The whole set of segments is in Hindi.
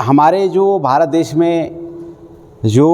हमारे जो भारत देश में जो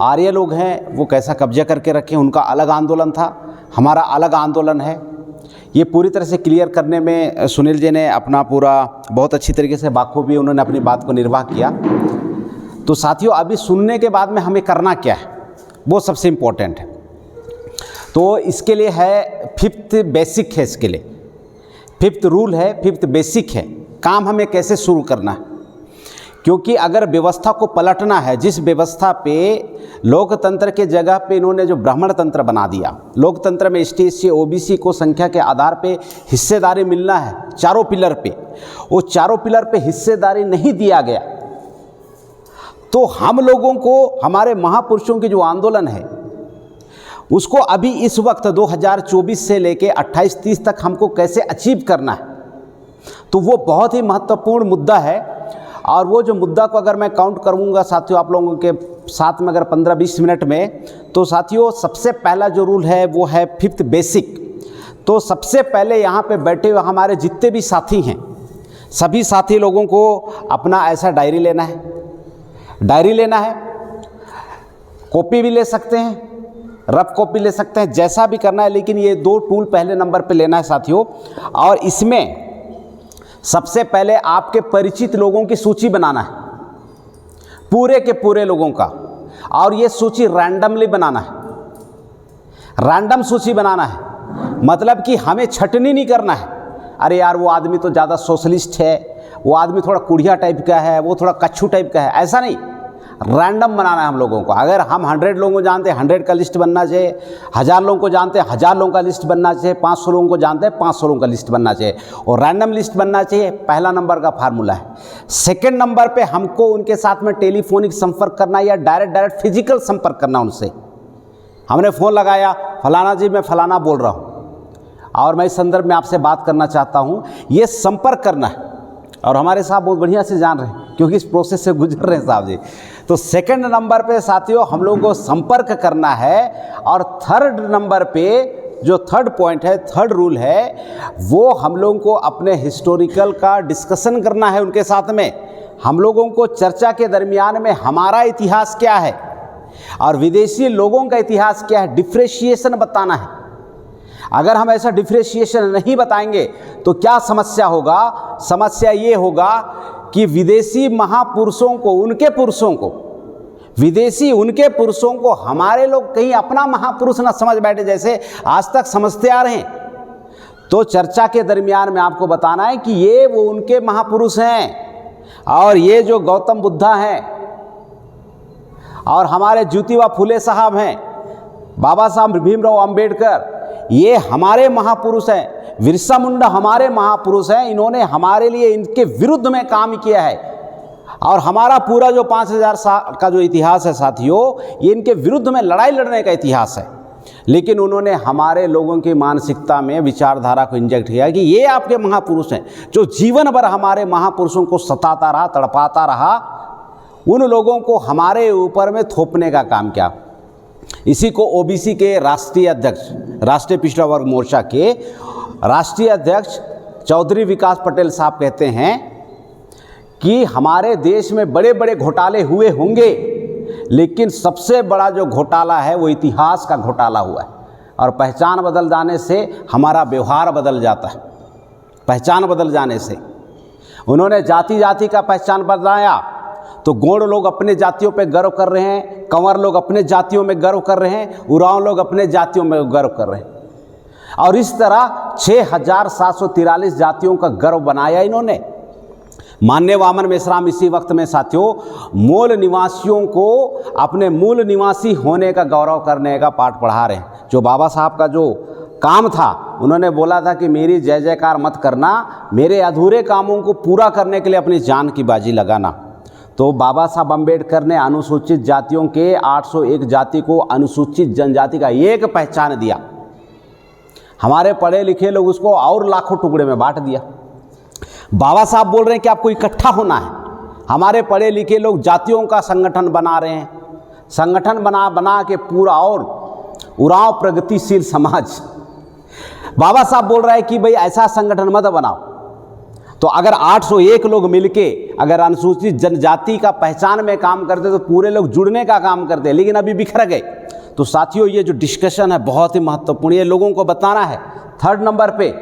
आर्य लोग हैं वो कैसा कब्जा करके रखे, उनका अलग आंदोलन था, हमारा अलग आंदोलन है। ये पूरी तरह से क्लियर करने में सुनील जी ने अपना पूरा बहुत अच्छी तरीके से बाखूबी उन्होंने अपनी बात को निर्वाह किया। तो साथियों, अभी सुनने के बाद में हमें करना क्या है वो सबसे इम्पोर्टेंट है। तो इसके लिए है फिफ्थ बेसिक है, इसके लिए फिफ्थ रूल है, फिफ्थ बेसिक है, काम हमें कैसे शुरू करना है। क्योंकि अगर व्यवस्था को पलटना है, जिस व्यवस्था पे लोकतंत्र के जगह पे इन्होंने जो ब्राह्मण तंत्र बना दिया, लोकतंत्र में एसटी एससी ओबीसी को संख्या के आधार पे हिस्सेदारी मिलना है चारों पिलर पे, वो चारों पिलर पे हिस्सेदारी नहीं दिया गया, तो हम लोगों को हमारे महापुरुषों की जो आंदोलन है उसको अभी इस वक्त 2024 से लेके 28-30 तक हमको कैसे अचीव करना है, तो वो बहुत ही महत्वपूर्ण मुद्दा है। और वो जो मुद्दा को अगर मैं काउंट करूँगा साथियों आप लोगों के साथ में अगर 15-20 मिनट में, तो साथियों सबसे पहला जो रूल है वो है फिफ्थ बेसिक। तो सबसे पहले यहाँ पे बैठे हुए हमारे जितने भी साथी हैं, सभी साथी लोगों को अपना ऐसा डायरी लेना है, डायरी लेना है, कॉपी भी ले सकते हैं, रफ कॉपी ले सकते हैं, जैसा भी करना है, लेकिन ये 2 टूल पहले नंबर पे लेना है साथियों। और इसमें सबसे पहले आपके परिचित लोगों की सूची बनाना है, पूरे के पूरे लोगों का, और ये सूची रैंडमली बनाना है, रैंडम सूची बनाना है। मतलब कि हमें छटनी नहीं करना है, अरे यार वो आदमी तो ज़्यादा सोशलिस्ट है, वो आदमी थोड़ा कुड़िया टाइप का है, वो थोड़ा कच्छू टाइप का है, ऐसा नहीं, रैंडम बनाना है हम लोगों को। अगर हम 100 लोगों को जानते हैं 100 का लिस्ट बनना चाहिए, 1000 लोगों को जानते हैं 1000 लोगों का लिस्ट बनना चाहिए, 500 लोगों को जानते हैं 500 लोगों का लिस्ट बनना चाहिए, और रैंडम लिस्ट बनना चाहिए। पहला नंबर का फार्मूला है। सेकंड नंबर पे हमको उनके साथ में टेलीफोनिक संपर्क करना या डायरेक्ट फिजिकल संपर्क करना उनसे। हमने फ़ोन लगाया, फलाना जी मैं फलाना बोल रहा हूँ और मैं इस संदर्भ में आपसे बात करना चाहता हूँ, ये संपर्क करना है। और हमारे साहब बहुत बढ़िया से जान रहे हैं क्योंकि इस प्रोसेस से गुजर रहे हैं साहब जी। तो सेकंड नंबर पे साथियों हम लोगों को संपर्क करना है। और थर्ड नंबर पे जो थर्ड पॉइंट है, थर्ड रूल है, वो हम लोगों को अपने हिस्टोरिकल का डिस्कशन करना है उनके साथ में। हम लोगों को चर्चा के दरमियान में हमारा इतिहास क्या है और विदेशी लोगों का इतिहास क्या है, डिफ्रेंशिएशन बताना है। अगर हम ऐसा डिफ्रेंशिएशन नहीं बताएंगे तो क्या समस्या होगा? समस्या ये होगा कि विदेशी महापुरुषों को, उनके पुरुषों को, विदेशी उनके पुरुषों को हमारे लोग कहीं अपना महापुरुष ना समझ बैठे, जैसे आज तक समझते आ रहे हैं। तो चर्चा के दरमियान में आपको बताना है कि ये वो उनके महापुरुष हैं और ये जो गौतम बुद्धा हैं और हमारे ज्योतिबा फुले साहब हैं, बाबा साहब भीमराव अंबेडकर, ये हमारे महापुरुष हैं। बिरसा मुंडा हमारे महापुरुष हैं, इन्होंने हमारे लिए इनके विरुद्ध में काम किया है। और हमारा पूरा जो 5000 साल का जो इतिहास है साथियों, ये इनके विरुद्ध में लड़ाई लड़ने का इतिहास है। लेकिन उन्होंने हमारे लोगों की मानसिकता में विचारधारा को इंजेक्ट किया कि ये आपके महापुरुष हैं, जो जीवन भर हमारे महापुरुषों को सताता रहा, तड़पाता रहा। उन लोगों को हमारे ऊपर में थोपने का काम किया। इसी को ओबीसी के राष्ट्रीय अध्यक्ष, राष्ट्रीय पिछड़ा वर्ग मोर्चा के राष्ट्रीय अध्यक्ष चौधरी विकास पटेल साहब कहते हैं कि हमारे देश में बड़े बड़े घोटाले हुए होंगे, लेकिन सबसे बड़ा जो घोटाला है वो इतिहास का घोटाला हुआ है। और पहचान बदल जाने से हमारा व्यवहार बदल जाता है। पहचान बदल जाने से उन्होंने जाति जाति का पहचान बदलाया, तो गौड़ लोग अपने जातियों पे गर्व कर रहे हैं, कंवर लोग अपने जातियों में गर्व कर रहे हैं, उरांव लोग अपने जातियों में गर्व कर रहे हैं। और इस तरह 6743 जातियों का गर्व बनाया इन्होंने। माननीय वामन मेश्राम इसी वक्त में साथियों मूल निवासियों को अपने मूल निवासी होने का गौरव करने का पाठ पढ़ा रहे हैं। जो बाबा साहब का जो काम था, उन्होंने बोला था कि मेरी जय जयकार मत करना, मेरे अधूरे कामों को पूरा करने के लिए अपनी जान की बाजी लगाना। तो बाबा साहब अम्बेडकर ने अनुसूचित जातियों के 801 जाति को अनुसूचित जनजाति का एक पहचान दिया। हमारे पढ़े लिखे लोग उसको और लाखों टुकड़े में बांट दिया। बाबा साहब बोल रहे हैं कि आपको इकट्ठा होना है। हमारे पढ़े लिखे लोग जातियों का संगठन बना रहे हैं, संगठन बना के पूरा और उरांव प्रगतिशील समाज। बाबा साहब बोल रहे हैं कि भाई ऐसा संगठन मत बनाओ, तो अगर 801 लोग मिलके अगर अनुसूचित जनजाति का पहचान में काम करते तो पूरे लोग जुड़ने का काम करते, लेकिन अभी बिखर गए। तो साथियों ये जो डिस्कशन है बहुत ही महत्वपूर्ण, ये लोगों को बताना है 3rd नंबर पे।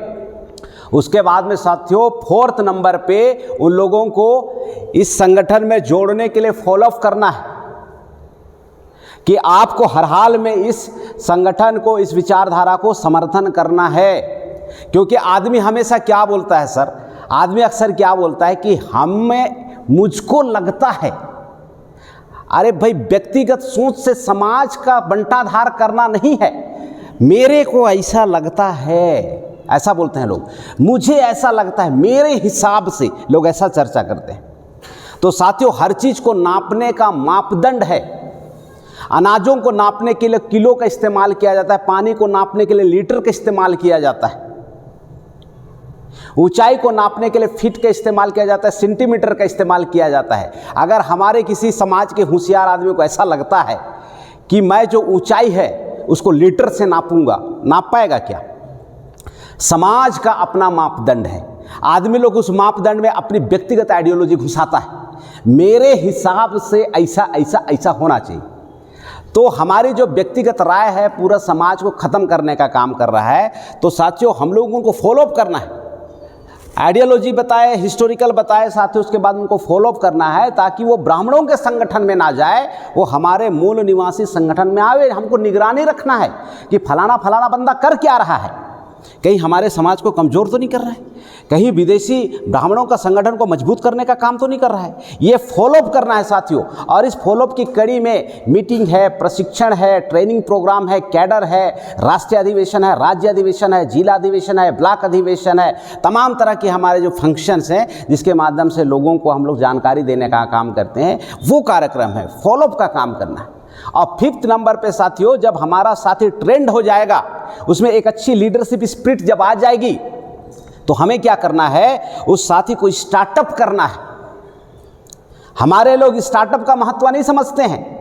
उसके बाद में साथियों 4th नंबर पे उन लोगों को इस संगठन में जोड़ने के लिए फॉलोअप करना है कि आपको हर हाल में इस संगठन को, इस विचारधारा को समर्थन करना है। क्योंकि आदमी हमेशा क्या बोलता है सर, आदमी अक्सर क्या बोलता है कि मुझको लगता है। अरे भाई, व्यक्तिगत सोच से समाज का बंटाधार करना नहीं है। मेरे को ऐसा लगता है, ऐसा बोलते हैं लोग, मुझे ऐसा लगता है, मेरे हिसाब से लोग ऐसा चर्चा करते हैं। तो साथियों हर चीज को नापने का मापदंड है। अनाजों को नापने के लिए किलो का इस्तेमाल किया जाता है, पानी को नापने के लिए लीटर का इस्तेमाल किया जाता है, ऊंचाई को नापने के लिए फीट का इस्तेमाल किया जाता है, सेंटीमीटर का इस्तेमाल किया जाता है। अगर हमारे किसी समाज के होशियार आदमी को ऐसा लगता है कि मैं जो ऊंचाई है उसको लीटर से नापूंगा, नाप पाएगा क्या? समाज का अपना मापदंड है। आदमी लोग उस मापदंड में अपनी व्यक्तिगत आइडियोलॉजी घुसाता है, मेरे हिसाब से ऐसा ऐसा ऐसा होना चाहिए। तो हमारी जो व्यक्तिगत राय है पूरा समाज को ख़त्म करने का काम कर रहा है। तो साथियों हम लोगों को फॉलोअप करना है, आइडियोलॉजी बताए, हिस्टोरिकल बताए, साथियों उसके बाद उनको फॉलोअप करना है ताकि वो ब्राह्मणों के संगठन में ना जाए, वो हमारे मूल निवासी संगठन में आवे। हमको निगरानी रखना है कि फलाना फलाना बंदा कर क्या रहा है, कहीं हमारे समाज को कमज़ोर तो नहीं कर रहा है, कहीं विदेशी ब्राह्मणों का संगठन को मजबूत करने का काम तो नहीं कर रहा है। ये फॉलोअप करना है साथियों। और इस फॉलोअप की कड़ी में मीटिंग है, प्रशिक्षण है, ट्रेनिंग प्रोग्राम है, कैडर है, राष्ट्रीय अधिवेशन है, राज्य अधिवेशन है, जिला अधिवेशन है, ब्लॉक अधिवेशन है, तमाम तरह के हमारे जो फंक्शंस हैं जिसके माध्यम से लोगों को हम लोग जानकारी देने का काम करते हैं, वो कार्यक्रम है, फॉलोअप का काम करना है। और 5th नंबर पे साथियों जब हमारा साथी ट्रेंड हो जाएगा, उसमें एक अच्छी लीडरशिप स्पिरिट जब आ जाएगी, तो हमें क्या करना है, उस साथी को स्टार्टअप करना है। हमारे लोग स्टार्टअप का महत्व नहीं समझते हैं।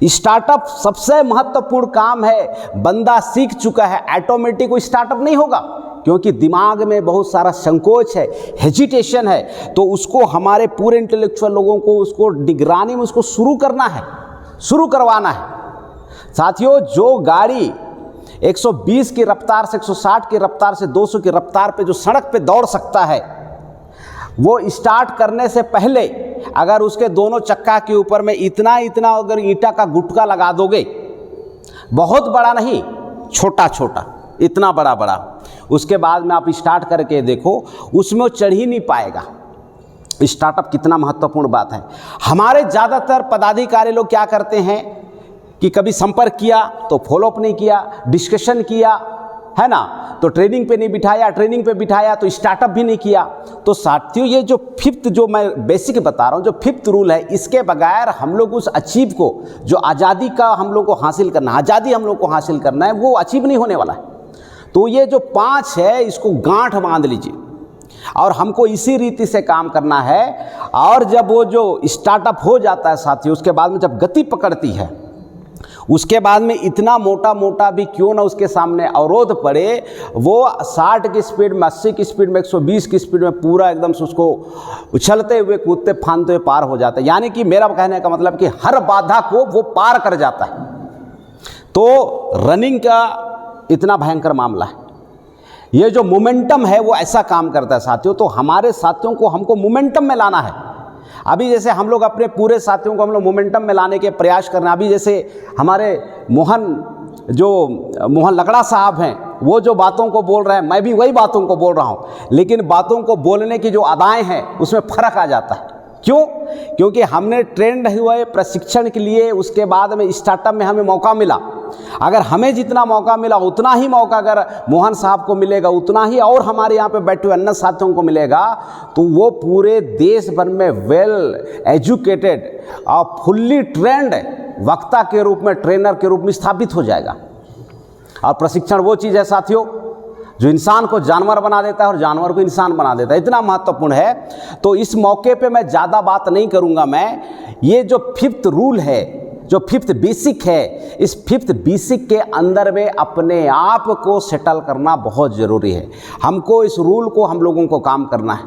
स्टार्टअप सबसे महत्वपूर्ण काम है। बंदा सीख चुका है, ऑटोमेटिक वो स्टार्टअप नहीं होगा, क्योंकि दिमाग में बहुत सारा संकोच है, हेजिटेशन है। तो उसको हमारे पूरे इंटेलेक्चुअल लोगों को उसको निगरानी में उसको शुरू करना है, शुरू करवाना है। साथियों जो गाड़ी 120 की रफ्तार से, 160 की रफ्तार से, 200 की रफ्तार पे जो सड़क पे दौड़ सकता है, वो स्टार्ट करने से पहले अगर उसके दोनों चक्का के ऊपर में इतना इतना अगर ईंटा का गुटका लगा दोगे, बहुत बड़ा नहीं, छोटा छोटा, इतना बड़ा बड़ा, उसके बाद में आप स्टार्ट करके देखो, उसमें वो चढ़ ही नहीं पाएगा। स्टार्टअप कितना महत्वपूर्ण बात है। हमारे ज़्यादातर पदाधिकारी लोग क्या करते हैं कि कभी संपर्क किया तो फॉलोअप नहीं किया, डिस्कशन किया, है ना, तो ट्रेनिंग पे नहीं बिठाया, ट्रेनिंग पे बिठाया तो स्टार्टअप भी नहीं किया। तो साथियों ये जो 5th जो मैं बेसिक बता रहा हूँ, जो 5th रूल है, इसके बगैर हम लोग उस अचीव को, जो आज़ादी का हम लोग को हासिल करना, आज़ादी हम लोग को हासिल करना है, वो अचीव नहीं होने वाला है। तो ये जो 5 है इसको गांठ बांध लीजिए और हमको इसी रीति से काम करना है। और जब वो जो स्टार्टअप हो जाता है साथियों, उसके बाद में जब गति पकड़ती है, उसके बाद में इतना मोटा मोटा भी क्यों ना उसके सामने अवरोध पड़े, वो 60 की स्पीड में, 80 की स्पीड में, 120 की स्पीड में पूरा एकदम से उसको उछलते हुए, कूदते फांदते हुए पार हो जाता है। यानी कि मेरा कहने का मतलब कि हर बाधा को वो पार कर जाता है। तो रनिंग का इतना भयंकर मामला है। ये जो मोमेंटम है वो ऐसा काम करता है साथियों। तो हमारे साथियों को हमको मोमेंटम में लाना है। अभी जैसे हम लोग अपने पूरे साथियों को हम लोग मोमेंटम में लाने के प्रयास कर रहे हैं। अभी जैसे हमारे मोहन लकड़ा साहब हैं, वो जो बातों को बोल रहे हैं, मैं भी वही बातों को बोल रहा हूँ, लेकिन बातों को बोलने की जो अदाएँ हैं उसमें फ़र्क आ जाता है। क्यों? क्योंकि हमने ट्रेंड हुए प्रशिक्षण के लिए, उसके बाद में स्टार्टअप में हमें मौका मिला। अगर हमें जितना मौका मिला उतना ही मौका अगर मोहन साहब को मिलेगा, उतना ही और हमारे यहाँ पे बैठे हुए अन्य साथियों को मिलेगा, तो वो पूरे देश भर में वेल एजुकेटेड और फुल्ली ट्रेंड वक्ता के रूप में, ट्रेनर के रूप में स्थापित हो जाएगा। और प्रशिक्षण वो चीज़ है साथियों जो इंसान को जानवर बना देता है और जानवर को इंसान बना देता है, इतना महत्वपूर्ण है। तो इस मौके पे मैं ज़्यादा बात नहीं करूँगा। मैं ये जो 5th रूल है, जो 5th बेसिक है, इस 5th बेसिक के अंदर में अपने आप को सेटल करना बहुत ज़रूरी है। हमको इस रूल को हम लोगों को काम करना है।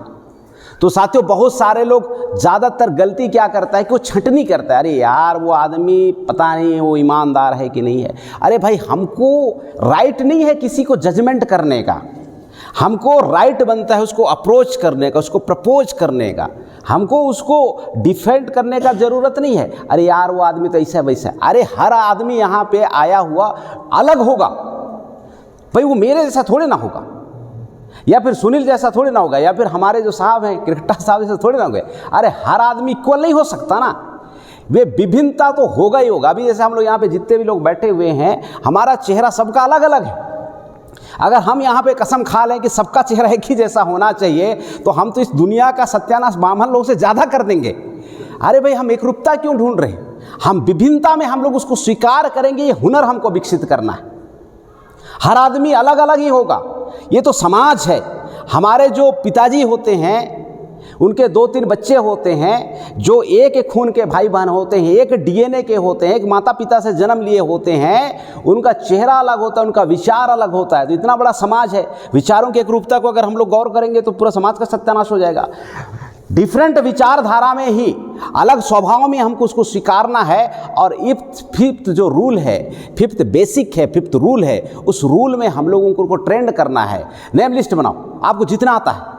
तो साथियों, बहुत सारे लोग ज़्यादातर गलती क्या करता है कि वो छंटनी करता है, अरे यार वो आदमी पता नहीं वो ईमानदार है कि नहीं है। अरे भाई, हमको राइट नहीं है किसी को जजमेंट करने का, हमको राइट बनता है उसको अप्रोच करने का, उसको प्रपोज करने का, हमको उसको डिफेंड करने का ज़रूरत नहीं है। अरे यार वो आदमी तो ऐसा वैसा है। अरे हर आदमी यहाँ पे आया हुआ अलग होगा भाई, वो मेरे जैसा थोड़े ना होगा, या फिर सुनील जैसा थोड़े ना होगा, या फिर हमारे जो साहब हैं क्रिकेटर साहब जैसे थोड़े ना होंगे। अरे हर आदमी इक्वल नहीं हो सकता ना, वे विभिन्नता तो होगा ही होगा। अभी जैसे हम लोग यहाँ पे जितने भी लोग बैठे हुए हैं, हमारा चेहरा सबका अलग अलग है। अगर हम यहाँ पे कसम खा लें कि सबका चेहरा एक ही जैसा होना चाहिए, तो हम तो इस दुनिया का सत्यानाश ब्राह्मण लोग से ज़्यादा कर देंगे। अरे भाई, हम एकरूपता क्यों ढूंढ रहे हैं? हम विभिन्नता में हम लोग उसको स्वीकार करेंगे, ये हुनर हमको विकसित करना है। हर आदमी अलग अलग ही होगा, ये तो समाज है। हमारे जो पिताजी होते हैं, उनके 2-3 बच्चे होते हैं जो एक खून के भाई बहन होते हैं, एक डीएनए के होते हैं, एक माता पिता से जन्म लिए होते हैं, उनका चेहरा अलग होता है, उनका विचार अलग होता है। तो इतना बड़ा समाज है, विचारों की एकरूपता को अगर हम लोग गौर करेंगे तो पूरा समाज का सत्यानाश हो जाएगा। डिफरेंट विचारधारा में ही, अलग स्वभाव में हमको उसको स्वीकारना है। और फिफ्थ जो रूल है, फिफ्थ बेसिक है, फिफ्थ रूल है, उस रूल में हम लोगों को ट्रेंड करना है। नेम लिस्ट बनाओ, आपको जितना आता है।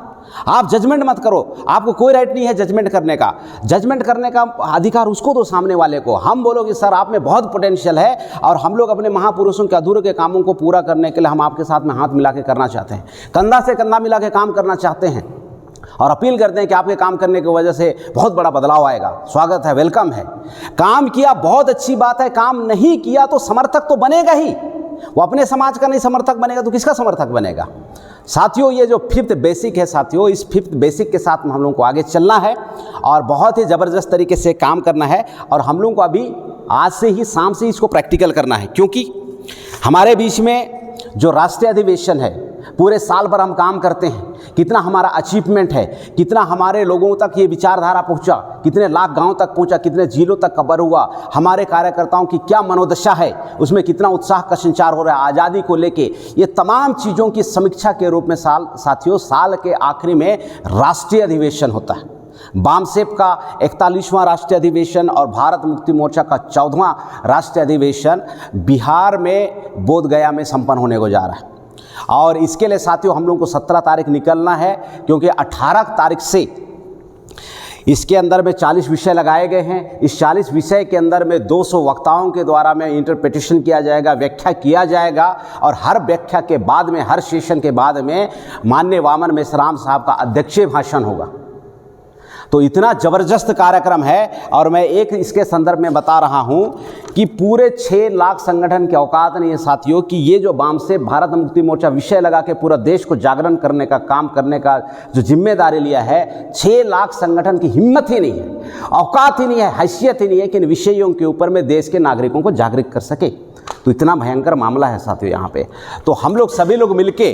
आप जजमेंट मत करो, आपको कोई राइट नहीं है जजमेंट करने का। जजमेंट करने का अधिकार उसको दो, सामने वाले को। हम बोलोगे सर आप में बहुत पोटेंशियल है और हम लोग अपने महापुरुषों के अधूरे के कामों को पूरा करने के लिए हम आपके साथ में हाथ मिला के करना चाहते हैं, कंधा से कंधा मिला के काम करना चाहते हैं और अपील करते हैं कि आपके काम करने की वजह से बहुत बड़ा बदलाव आएगा। स्वागत है, वेलकम है। काम किया बहुत अच्छी बात है, काम नहीं किया तो समर्थक तो बनेगा ही। वो अपने समाज का नहीं समर्थक बनेगा तो किसका समर्थक बनेगा? साथियों, ये जो फिफ्थ बेसिक है साथियों, इस फिफ्थ बेसिक के साथ में हम लोगों को आगे चलना है और बहुत ही ज़बरदस्त तरीके से काम करना है। और हम लोगों को अभी आज से ही, शाम से ही इसको प्रैक्टिकल करना है, क्योंकि हमारे बीच में जो राष्ट्रीय अधिवेशन है, पूरे साल भर हम काम करते हैं, कितना हमारा अचीवमेंट है, कितना हमारे लोगों तक ये विचारधारा पहुंचा, कितने लाख गांव तक पहुंचा, कितने जिलों तक कवर हुआ, हमारे कार्यकर्ताओं की क्या मनोदशा है, उसमें कितना उत्साह का संचार हो रहा है आज़ादी को लेके। ये तमाम चीज़ों की समीक्षा के रूप में साथियों साल के आखिरी में राष्ट्रीय अधिवेशन होता है। बामसेप का 41वां राष्ट्रीय अधिवेशन और भारत मुक्ति मोर्चा का 14वां राष्ट्रीय अधिवेशन बिहार में बोधगया में संपन्न होने को जा रहा है। और इसके लिए साथियों हम लोगों को 17 तारीख निकलना है, क्योंकि 18 तारीख से इसके अंदर में 40 विषय लगाए गए हैं। इस 40 विषय के अंदर में 200 वक्ताओं के द्वारा में इंटरप्रिटेशन किया जाएगा, व्याख्या किया जाएगा। और हर व्याख्या के बाद में, हर सेशन के बाद में माननीय वामन मेश्राम साहब का अध्यक्षीय भाषण होगा। तो इतना ज़बरदस्त कार्यक्रम है। और मैं एक इसके संदर्भ में बता रहा हूं कि पूरे 6 लाख संगठन की औकात नहीं है साथियों कि ये जो बामसेप भारत मुक्ति मोर्चा विषय लगा के पूरा देश को जागरण करने का काम करने का जो जिम्मेदारी लिया है, 6 लाख संगठन की हिम्मत ही नहीं है, औकात ही नहीं है, हैसियत ही नहीं है कि इन विषयों के ऊपर में देश के नागरिकों को जागृत कर सके। तो इतना भयंकर मामला है साथियों यहाँ पे। तो हम लोग सभी लोग मिलके,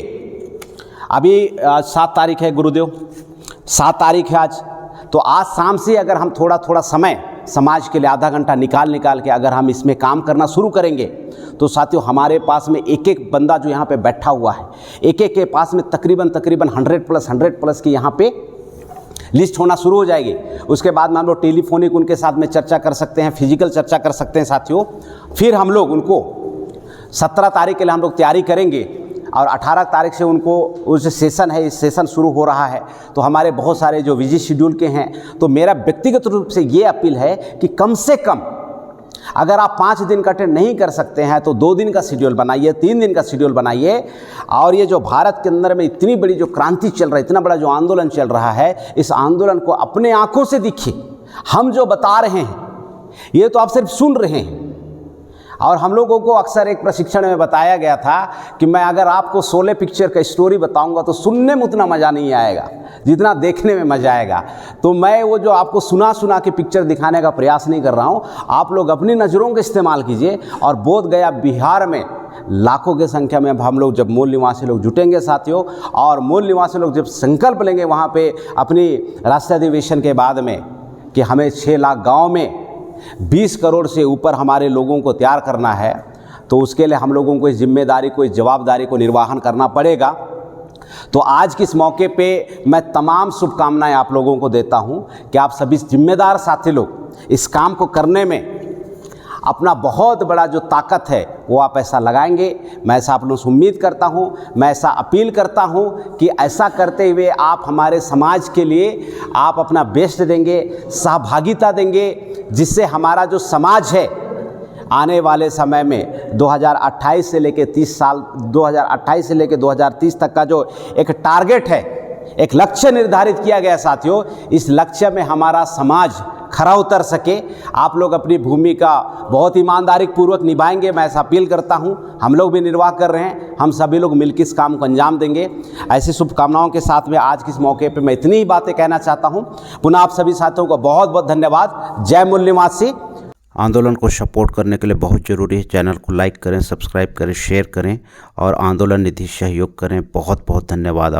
अभी 7 तारीख है गुरुदेव, 7 तारीख है आज, तो आज शाम से अगर हम थोड़ा समय समाज के लिए आधा घंटा निकाल के अगर हम इसमें काम करना शुरू करेंगे, तो साथियों हमारे पास में एक एक बंदा जो यहाँ पे बैठा हुआ है, एक एक के पास में तकरीबन 100 प्लस की यहाँ पे लिस्ट होना शुरू हो जाएगी। उसके बाद में हम लोग टेलीफोनिक उनके साथ में चर्चा कर सकते हैं, फिजिकल चर्चा कर सकते हैं साथियों। फिर हम लोग उनको 17 तारीख के लिए हम लोग तैयारी करेंगे और 18 तारीख से उनको उस सेशन है, इस सेशन शुरू हो रहा है। तो हमारे बहुत सारे जो बिजी शेड्यूल के हैं, तो मेरा व्यक्तिगत रूप से ये अपील है कि कम से कम अगर आप 5 दिन का अटेंड नहीं कर सकते हैं तो 2 दिन का शेड्यूल बनाइए, 3 दिन का शेड्यूल बनाइए। और ये जो भारत के अंदर में इतनी बड़ी जो क्रांति चल रहा है, इतना बड़ा जो आंदोलन चल रहा है, इस आंदोलन को अपने आंखों से देखिए। हम जो बता रहे हैं ये तो आप सिर्फ सुन रहे हैं। और हम लोगों को अक्सर एक प्रशिक्षण में बताया गया था कि मैं अगर आपको 16 पिक्चर का स्टोरी बताऊंगा तो सुनने में उतना मज़ा नहीं आएगा जितना देखने में मज़ा आएगा। तो मैं वो जो आपको सुना के पिक्चर दिखाने का प्रयास नहीं कर रहा हूँ, आप लोग अपनी नज़रों का इस्तेमाल कीजिए। और बोधगया बिहार में लाखों की संख्या में हम लोग जब मूल निवासी लोग जुटेंगे साथियों, और मूल निवासी लोग जब संकल्प लेंगे वहाँ पे अपनी राष्ट्रीय अधिवेशन के बाद में कि हमें 6 लाख गाँव में 20 करोड़ से ऊपर हमारे लोगों को तैयार करना है, तो उसके लिए हम लोगों को इस जिम्मेदारी को, इस जवाबदारी को निर्वाहन करना पड़ेगा। तो आज के इस मौके पे मैं तमाम शुभकामनाएं आप लोगों को देता हूं कि आप सभी जिम्मेदार साथी लोग इस काम को करने में अपना बहुत बड़ा जो ताकत है वो आप ऐसा लगाएंगे। मैं ऐसा आप लोगों से उम्मीद करता हूं, मैं ऐसा अपील करता हूं कि ऐसा करते हुए आप हमारे समाज के लिए आप अपना बेस्ट देंगे, सहभागिता देंगे, जिससे हमारा जो समाज है आने वाले समय में 2028 से लेकर 30 साल 2028 से लेकर 2030 तक का जो एक टारगेट है, एक लक्ष्य निर्धारित किया गया साथियों, इस लक्ष्य में हमारा समाज खरा उतर सके। आप लोग अपनी भूमिका बहुत ईमानदारी पूर्वक निभाएंगे, मैं ऐसा अपील करता हूं। हम लोग भी निर्वाह कर रहे हैं, हम सभी लोग मिलकर इस काम को अंजाम देंगे। ऐसी शुभकामनाओं के साथ में आज के इस मौके पे मैं इतनी ही बातें कहना चाहता हूं। पुनः आप सभी साथियों को बहुत बहुत धन्यवाद। जय मूल निवासी। आंदोलन को सपोर्ट करने के लिए बहुत ज़रूरी है, चैनल को लाइक करें, सब्सक्राइब करें, शेयर करें और आंदोलन निधि सहयोग करें। बहुत बहुत धन्यवाद।